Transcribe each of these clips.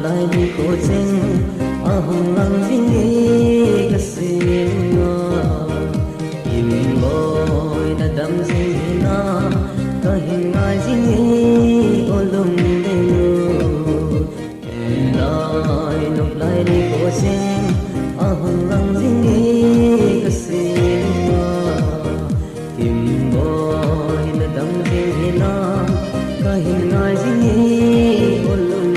lai đi cô chen a hồng lăng vinh e ka singa im boy na dam zina ka hingai jing e olum de lai nok lai đi cô chen a hồng lăng vinh e ka singa im boy na dam zina ka hingai jing e olum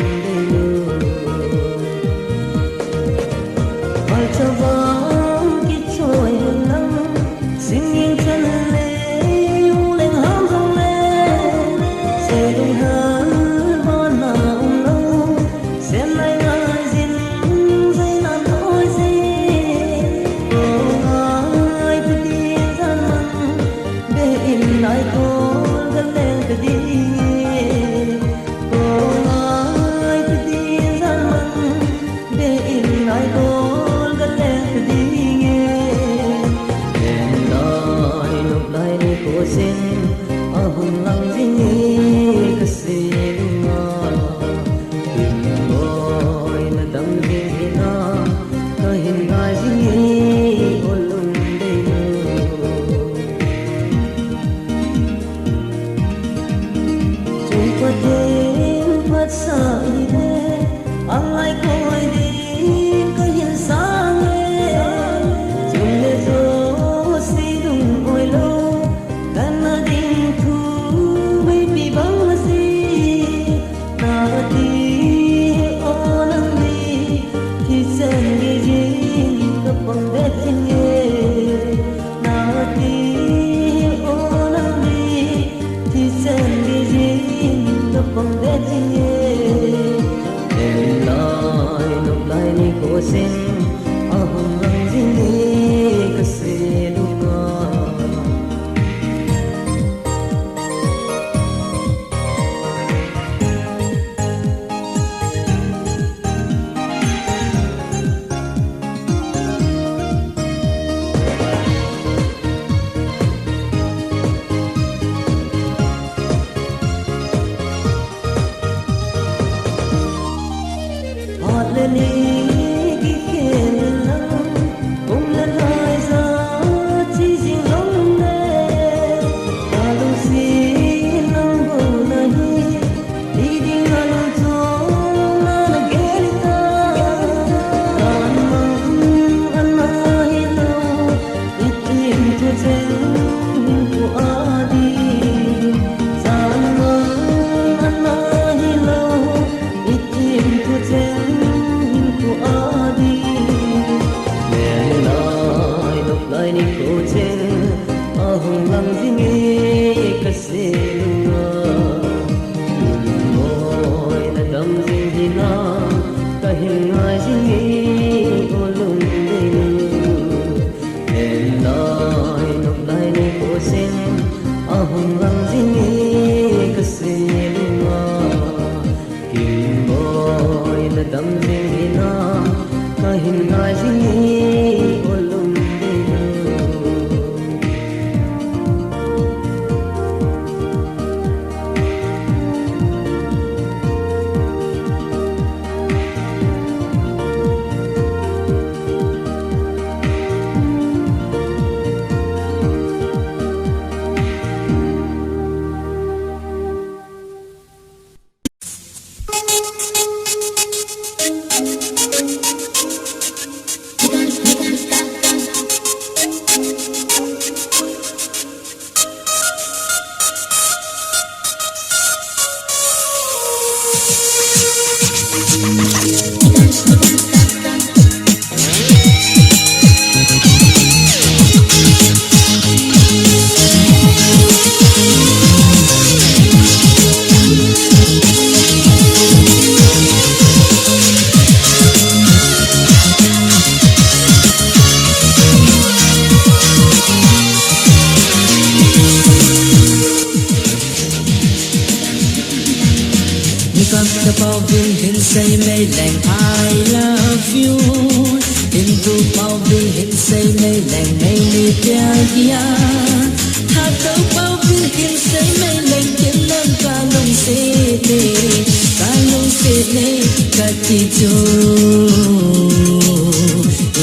se ne kati jo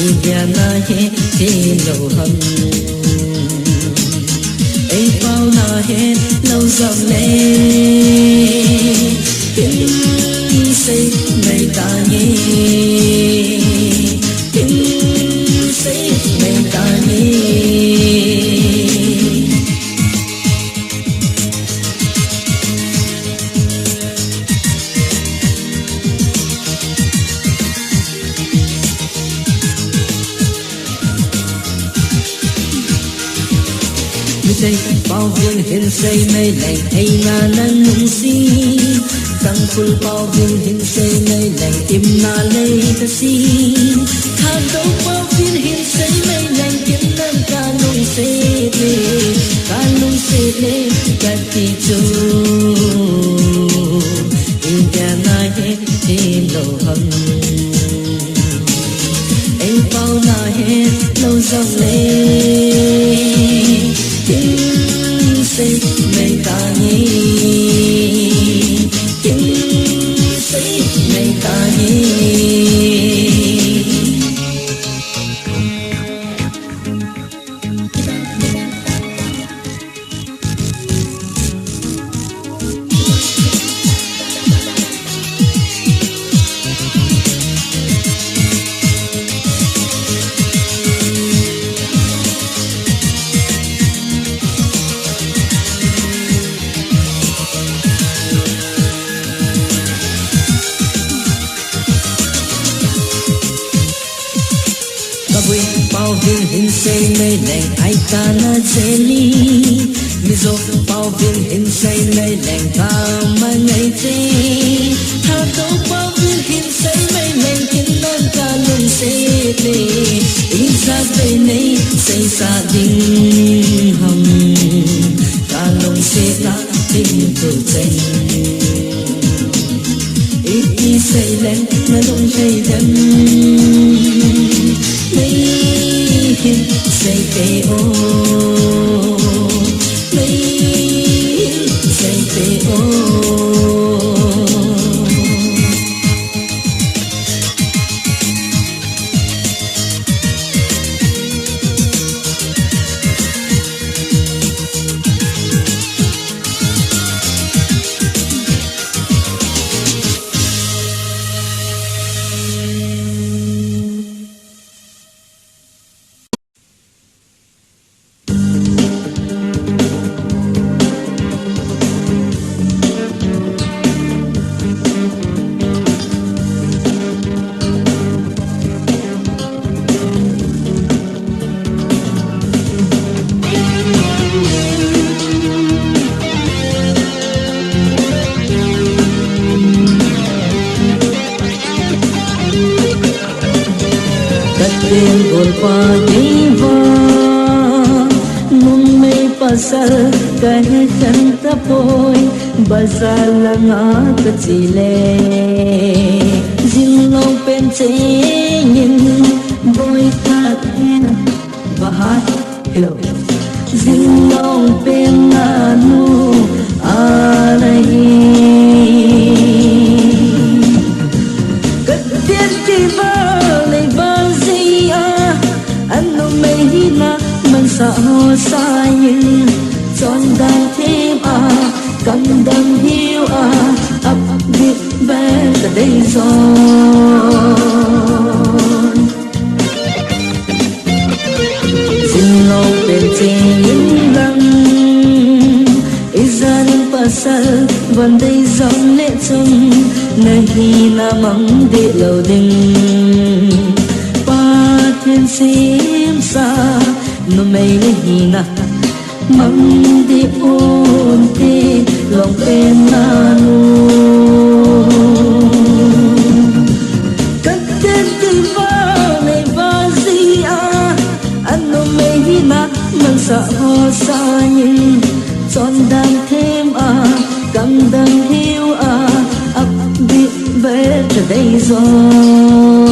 India na he te lo ham Ai pao na he lo zam le Kim say ngày ta nghe Kim say ngày ta nghe Say bao viên hình say mây lạnh ai na nang nung si Tăng phul bao viên hình say mây lạnh im na lay ta si Tha đâu bao viên hình say mây lạnh kim nan ca nung se le ca ti chu in ca na he ti lo hum ai bao na he lo zong le say ngày ta nghe Kim say ngày ta nghe bao viên hình say mây lạnh ai ta na cheli mizo bao viên hình say mây lạnh ta mà ngày te tha đâu bao viên hình say mây lạnh kim nan ca lung se le in sa về nay say sa ding hầm ca lung se ta tin tu chân ít say lên mà lung say đâm say te o say te o Tên gồn qua đi va nung mây pasal cái chân ta bôi bazar là ngã ta chỉ lệ riêng lòng bên chế nhìn bôi ta tên và hát hello riêng lòng bên anu ai cất tiếng kỳ vang sa ho sa yin chọn đang thêm cầm đằng hiu ấp biết bé ta đây rồi xin lâu bên trên lăng izan pasal vấn đây dòng lệ chung nahi na mong để lâu đình ba thiên sim sa no mây hi na mang đi ôn ti lòng bên nanu cất tên từ vào này và gì anh no mây hi na mang sợ ho sa nhìn chọn đang thêm cầm đang hiu ấp bị về từ đây rồi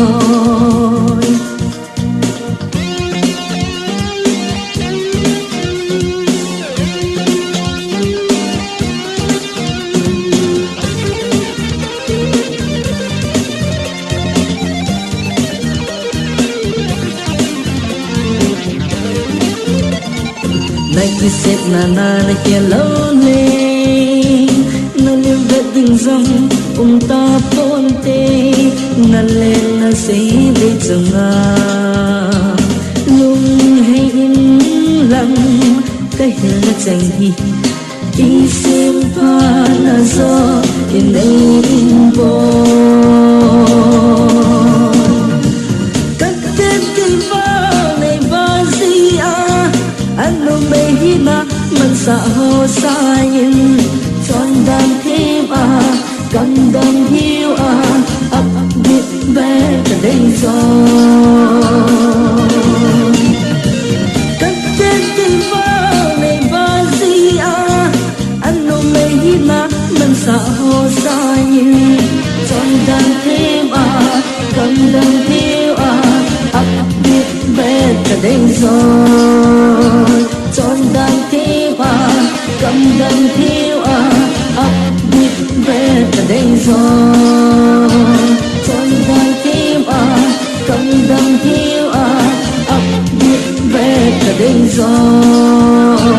ki set na na na kia lâu nè na liu vết từng dòng ta ponte na lên na say để chẳng lung hay in lặng cái là chẳng hi đi xem pha na gió in đây in bo các tên kinh pha này ba gì anh nông bê hi na mình sa hồ sa in chọn đam thêm cầm đam hiu ấp biết bé từ đây rồi các tên kinh pha này ba gì anh nông bê hi na mình sa hồ sa in chọn đam thêm cầm đam hiu ấp biết bé từ đây rồi chọn đam thêm cầm đam hiu ấp biết bé từ đây rồi chọn đam thêm cầm đam hiu ấp biết bé từ đây rồi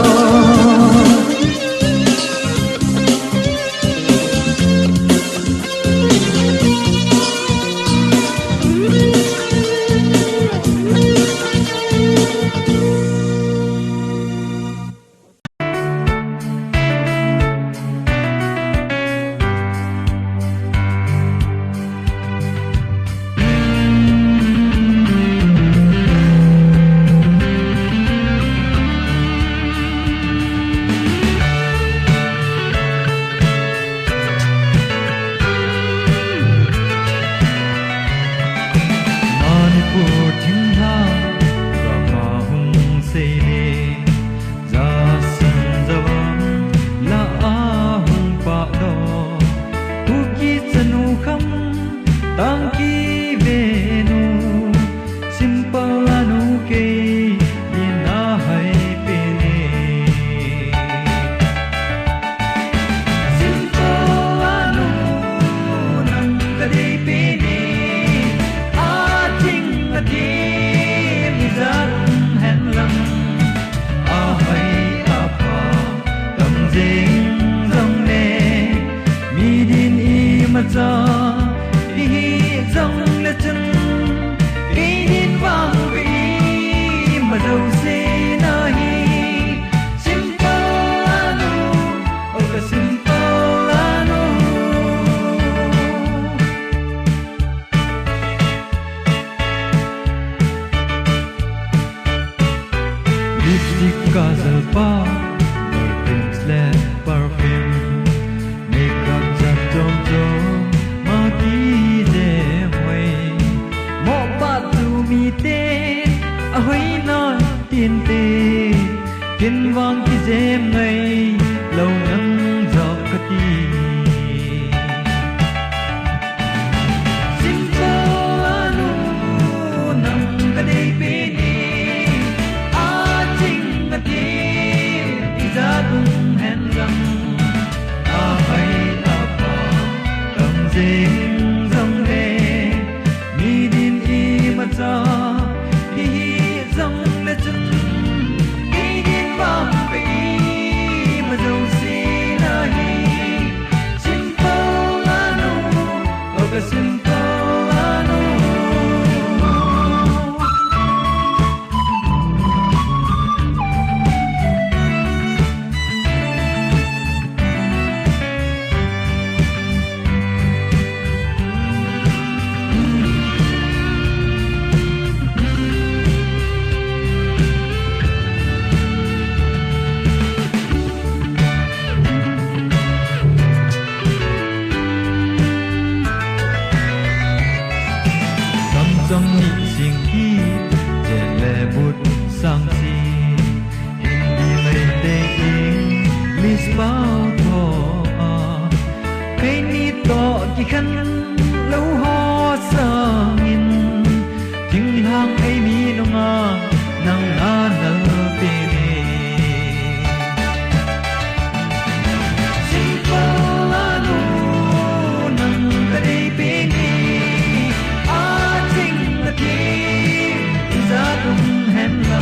Hẹn lầm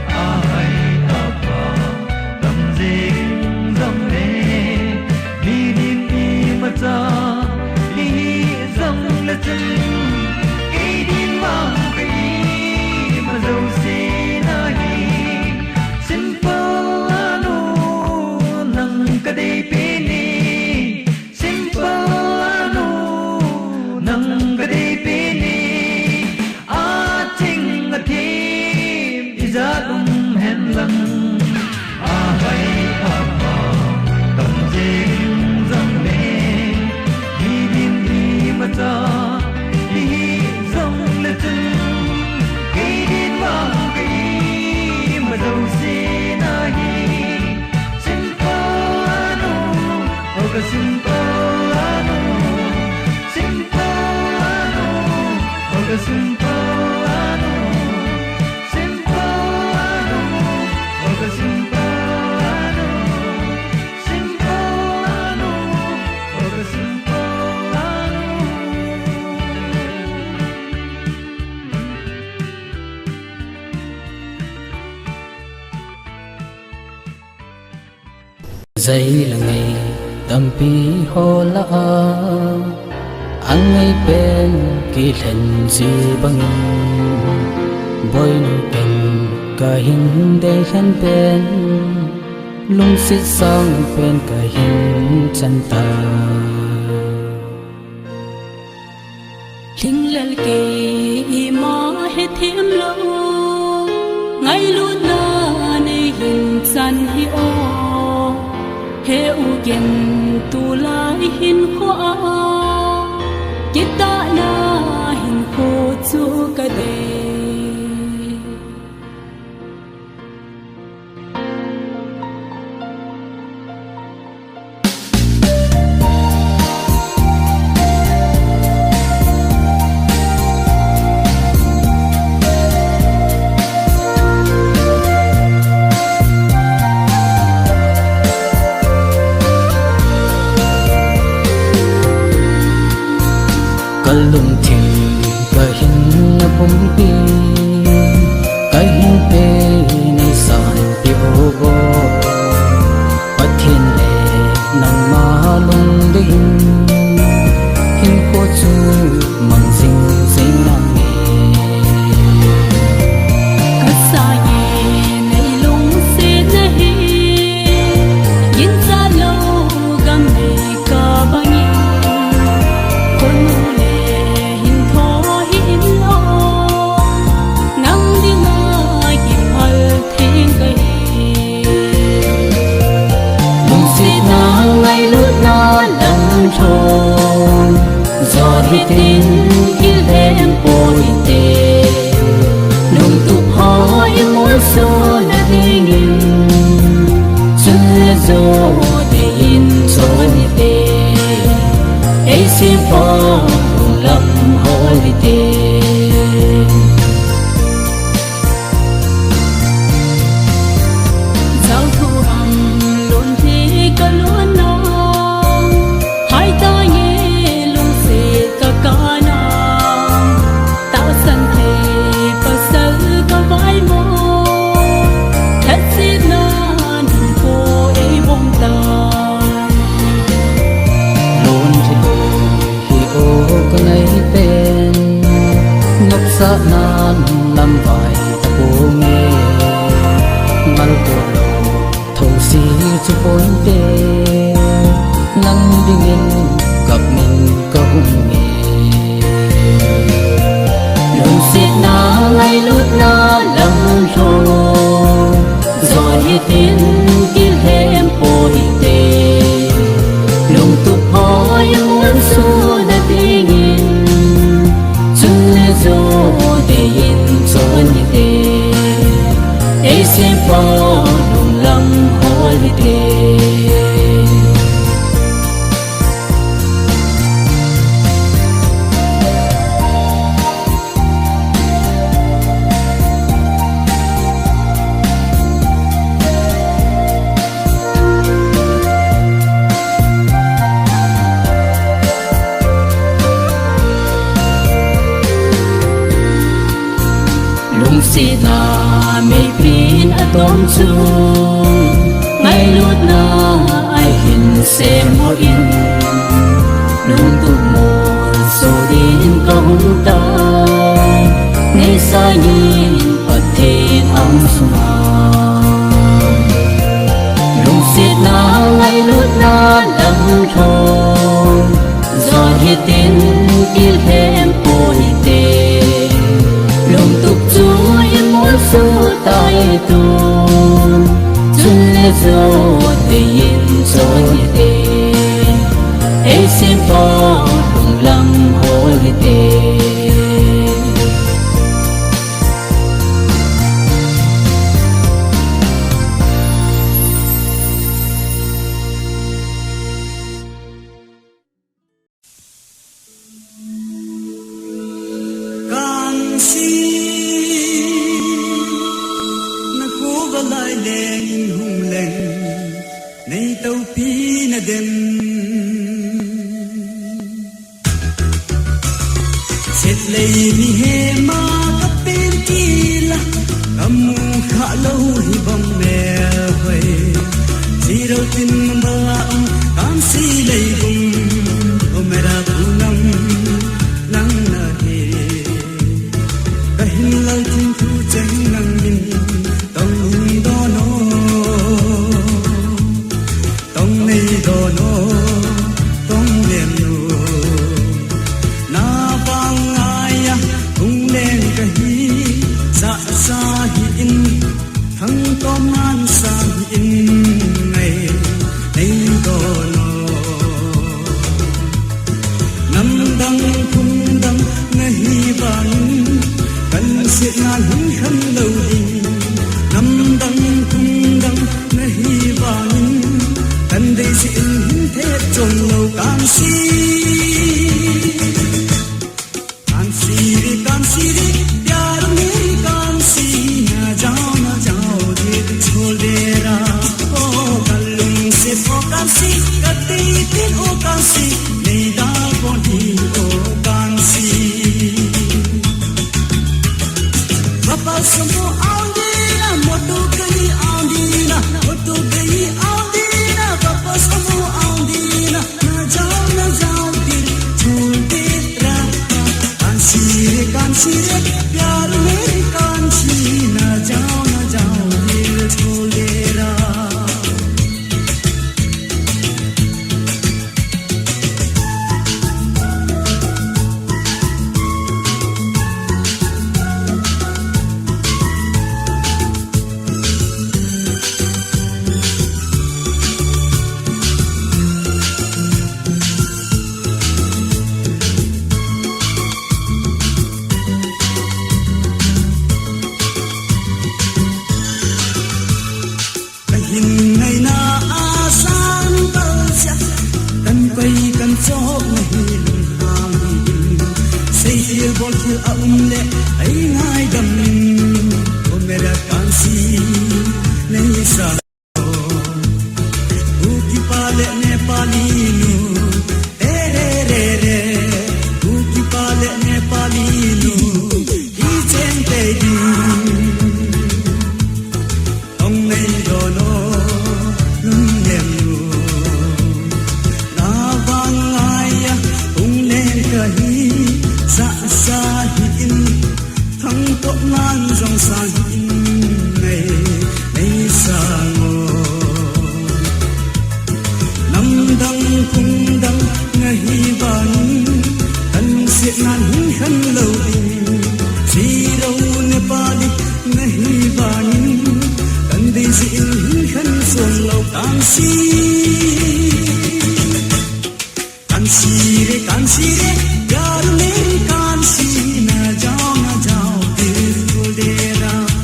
ai chân cái điên vang cái mà dâu xì na hi simple ano nang kadai pini simple ano nang kadai pini a ting a tim izalum hen lang a hai a pa tam jing zang me hi din hi ma ta hi zong le chân cái din vang cái mà dâu xì na hi simple ano oga simple ano simple ano oga simple ano simple ano oga simple ano simple ano oga simple ano. Dây là ngày tâm pi hồ la anh ấy bên kỳ lần gì bằng bôi nụ tình cả hình đây khăn bên lung xít song bên cả hình chân ta linh lal ke ma he thêm lo ngay lu na ne hin san hi o he u gen tu lai hin ho a kita na hin ho chu ka de cả lung thiên cả hình bông pi cả hình pe này san tiêu go bất thiên lệ nang ma lung đinh hình cô chu mang dinh dinh nang ka sa ye nei lung se na hi yin sa lo gam nei ka bangi kon nu le hin tho hin lo nang di na ki hal thing ka hi lung xít na ngay lúc na lăng thôn gió đi tin yêu em bồi tê nung tục hỏi mỗi số là đi nghìn chân gió để in gió đi tê ấy xin phong lắm hỏi đi tê giao thu hằng luôn thế cả luôn nó hai ta ye luôn se cả cả na tạo sân thế và sơ cả vai mô thật xin na nhìn cô ấy bông ta luôn thì khi ô con ấy tên ngọc sa nan làm vài ta cô nghe mal cô lô thâu xí cho bối tê nắng đi nghìn gặp mình câu nghe lung xít na ngay lúc na lăng thô rồi đi tin kia em bồi tê lung tục hỏi muốn số đã đi nghìn chân lê dô để in cho như thế ấy xem bao lung lắm hỏi tê lung xít na mê pin a tom chung ngay lúc na ai hình xem ho in lung tu một số đến hung ta ngày xa nhìn ở thế ấm suma rung xiết na ngay lút na đâm thôn do hiết tin yêu thêm bồ hi tê lòng tục chúa yên muốn su tay tu chun lê dô tê yên cho hi tê ấy xin phò đừng lăng hối tê प्यार मेरी कांसी न जाओ दिल को डेरा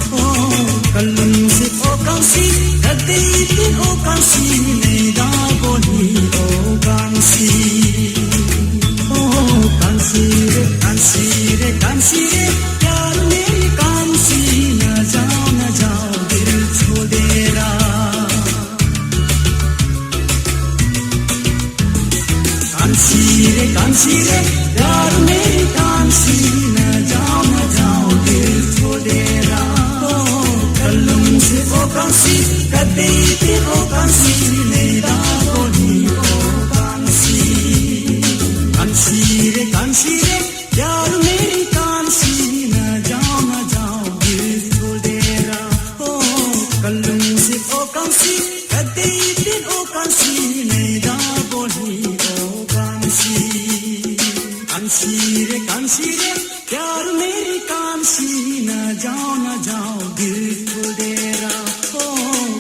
रे कांसी रे प्यार मेरी कांसी ना जाओ दिल को डेरा ओ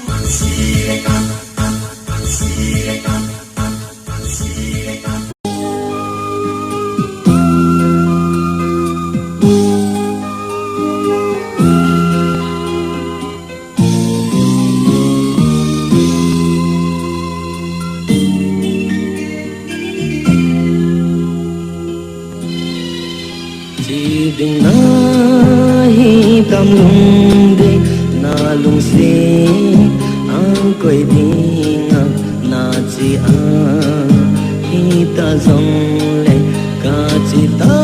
कांसी रे कांसी रे कांसी रे đình nahi tam lung de na lung se ang koi ding na chi a hi ta zong le ka chi ta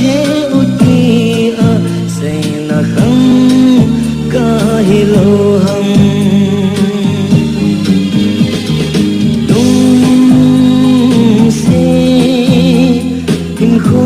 he uti a se na kham ka hi lo ham lung se tim kho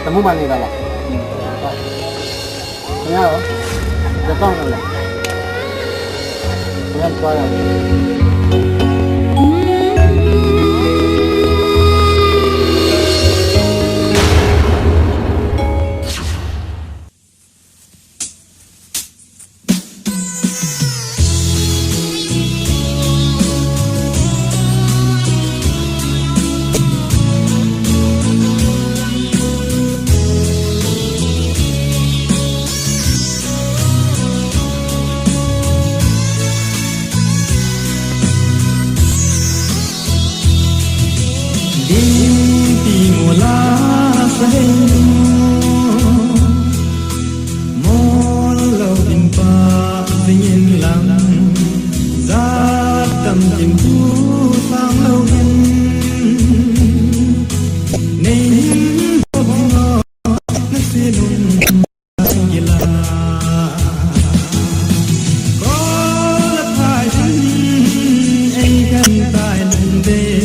temu mani dala. Ya, datang dala. Yang payah. Ding ti mola sa henu Mon lâu in pa vinh lăng Giá tâm tình thu sang lâu hin Nên hộp ngõ nó sẽ đúng như là Có lấp hai thân anh khăn tài lần về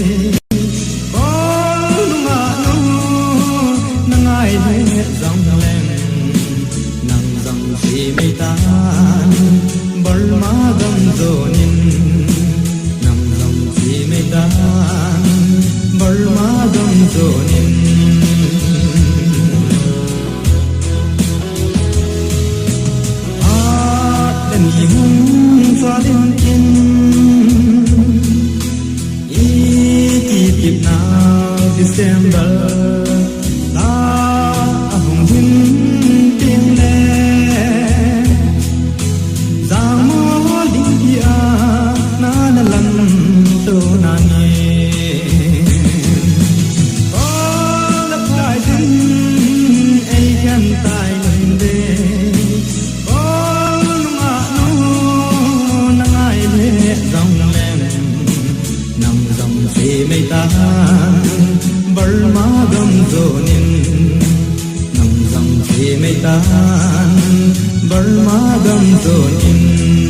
December ta hồng hinh tiếng lệ giang mô linh kia na na lần tu na nghe có lấp lại thân ai khen tài lần về có nung nô nang ai lệ dòng lên nằm dòng xe mây ta Burma gam zonin nam zam che metan Burma gam zonin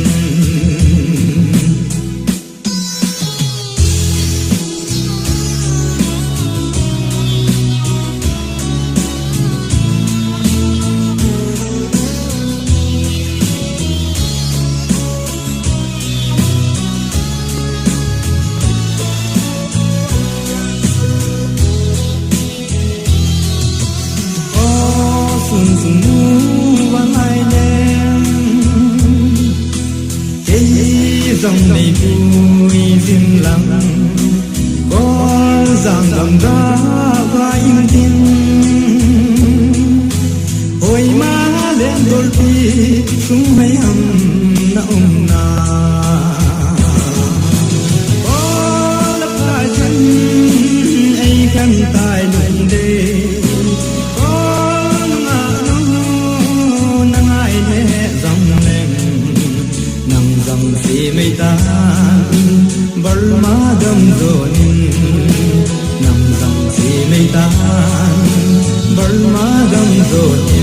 dòng này vui riêng lặng có giang gầm ra và im tin hồi má lên đôi khi xuống mấy hầm na na có lấp lại chân ấy khăn tài lần đê có nắng ai nhẹ dòng lên nang dòng si mây tan Burma gam zonin nang dòng si mây tan Burma gam zonin